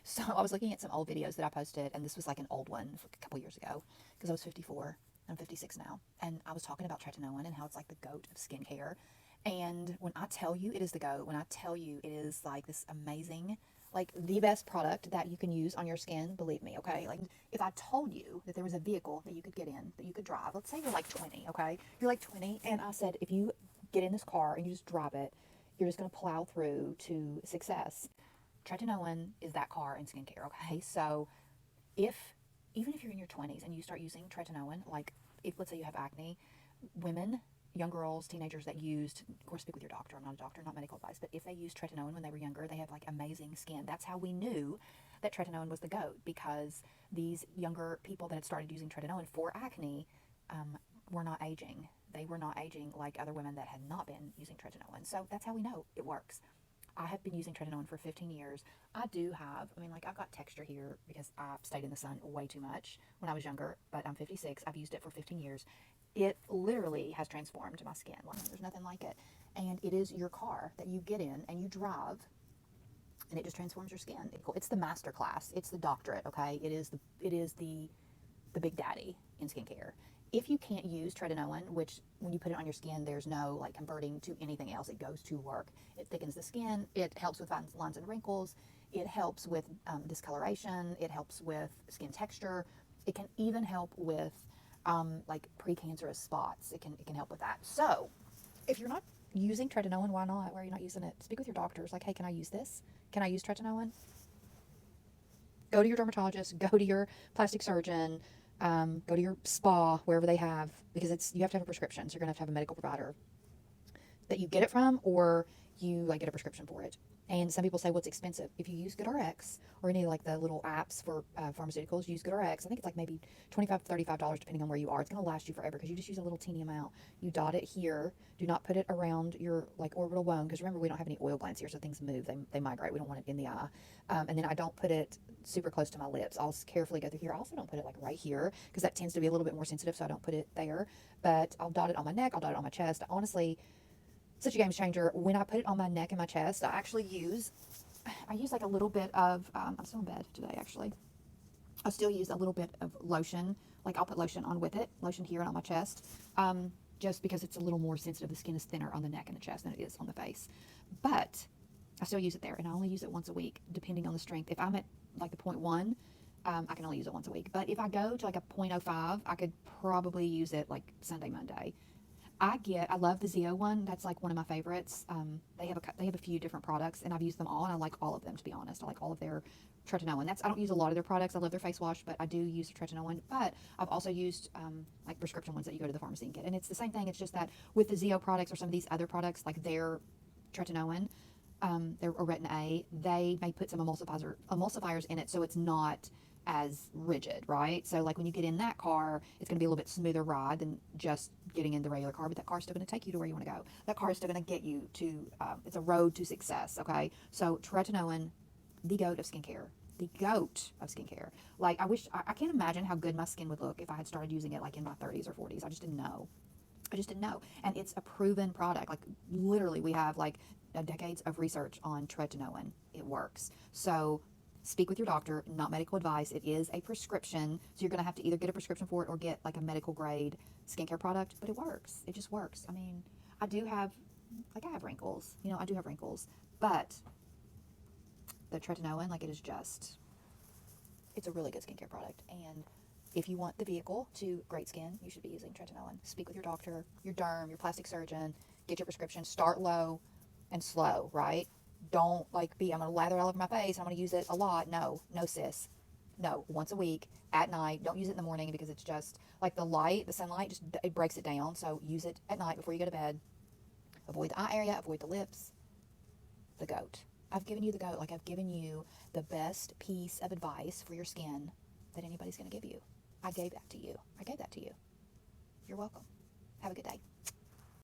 So I was looking at some old videos that I posted, and this was like an old one from a couple years ago because I was 54. I'm 56 now. And I was talking about tretinoin and how it's like the goat of skincare. And when I tell you it is the goat, when I tell you it is like this amazing, like the best product that you can use on your skin, believe me, okay? Like if I told you that there was a vehicle that you could get in, that you could drive, let's say you're like 20, okay? You're like 20, and I said, if you get in this car and you just drive it, you're just going to plow through to success. Tretinoin is that car in skincare, okay? So if, even if you're in your 20s and you start using tretinoin, like if let's say you have acne, women, young girls, teenagers that used, of course, speak with your doctor. I'm not a doctor, not medical advice, but if they used tretinoin when they were younger, they have like amazing skin. That's how we knew that tretinoin was the goat, because these younger people that had started using tretinoin for acne were not aging. They were not aging like other women that had not been using tretinoin. So that's how we know it works. I have been using tretinoin for 15 years. I do have, I mean, like I've got texture here because I stayed in the sun way too much when I was younger, but I'm 56. I've used it for 15 years. It literally has transformed my skin. Like, there's nothing like it. And it is your car that you get in and you drive, and it just transforms your skin. It's the master class. It's the doctorate, okay? It is the big daddy in skincare. If you can't use tretinoin, which when you put it on your skin, there's no like converting to anything else. It goes to work. It thickens the skin. It helps with lines and wrinkles. It helps with discoloration. It helps with skin texture. It can even help with like pre-cancerous spots. It can help with that. So if you're not using tretinoin, why not? Why are you not using it? Speak with your doctors. Like, hey, can I use this? Can I use tretinoin? Go to your dermatologist. Go to your plastic surgeon. Go to your spa, wherever they have, because you have to have a prescription. So you're gonna have a medical provider that you get it from, or you like get a prescription for it. And some people say, what's expensive? If you use GoodRx or any like the little apps for pharmaceuticals, use GoodRx. I think it's like maybe $25, $35 depending on where you are. It's going to last you forever because you just use a little teeny amount. You dot it here. Do not put it around your like orbital bone, because remember, we don't have any oil glands here, so things move. They migrate. We don't want it in the eye. And then I don't put it super close to my lips. I'll carefully go through here. I also don't put it like right here because that tends to be a little bit more sensitive, so I don't put it there. But I'll dot it on my neck. I'll dot it on my chest. Honestly, such a game changer. When I put it on my neck and my chest, I use like a little bit of, I'm still in bed today actually. I still use a little bit of lotion. Like I'll put lotion on with it, lotion here and on my chest, just because it's a little more sensitive. The skin is thinner on the neck and the chest than it is on the face. But I still use it there, and I only use it once a week, depending on the strength. If I'm at like the 0.1, I can only use it once a week. But if I go to like a 0.05, I could probably use it like Sunday, Monday. I love the Zeo one. That's like one of my favorites. They have a few different products, and I've used them all, and I like all of them, to be honest. I like all of their tretinoin. I don't use a lot of their products. I love their face wash, but I do use the tretinoin. But I've also used like prescription ones that you go to the pharmacy and get, and it's the same thing. It's just that with the Zeo products or some of these other products, like their tretinoin, their Retin-A, they may put some emulsifiers in it, so it's not as rigid, right? So like when you get in that car, it's going to be a little bit smoother ride than just getting in the regular car, but that car's still going to take you to where you want to go. That car is still going to get you to, it's a road to success, okay? So tretinoin, the goat of skincare. The goat of skincare. Like I can't imagine how good my skin would look if I had started using it like in my 30s or 40s. I just didn't know. And it's a proven product. Like literally we have like decades of research on tretinoin. It works. So speak with your doctor, not medical advice. It is a prescription. So you're going to have to either get a prescription for it or get like a medical grade skincare product, but it works. It just works. I mean, I have wrinkles, I do have wrinkles, but the tretinoin, like it's a really good skincare product. And if you want the vehicle to great skin, you should be using tretinoin. Speak with your doctor, your derm, your plastic surgeon, get your prescription, start low and slow, right? Don't like I'm going to lather it all over my face. I'm going to use it a lot. No, sis. No, once a week at night. Don't use it in the morning because it's just like the sunlight, it breaks it down. So use it at night before you go to bed. Avoid the eye area, avoid the lips. The goat. I've given you the goat. Like I've given you the best piece of advice for your skin that anybody's going to give you. I gave that to you. You're welcome. Have a good day.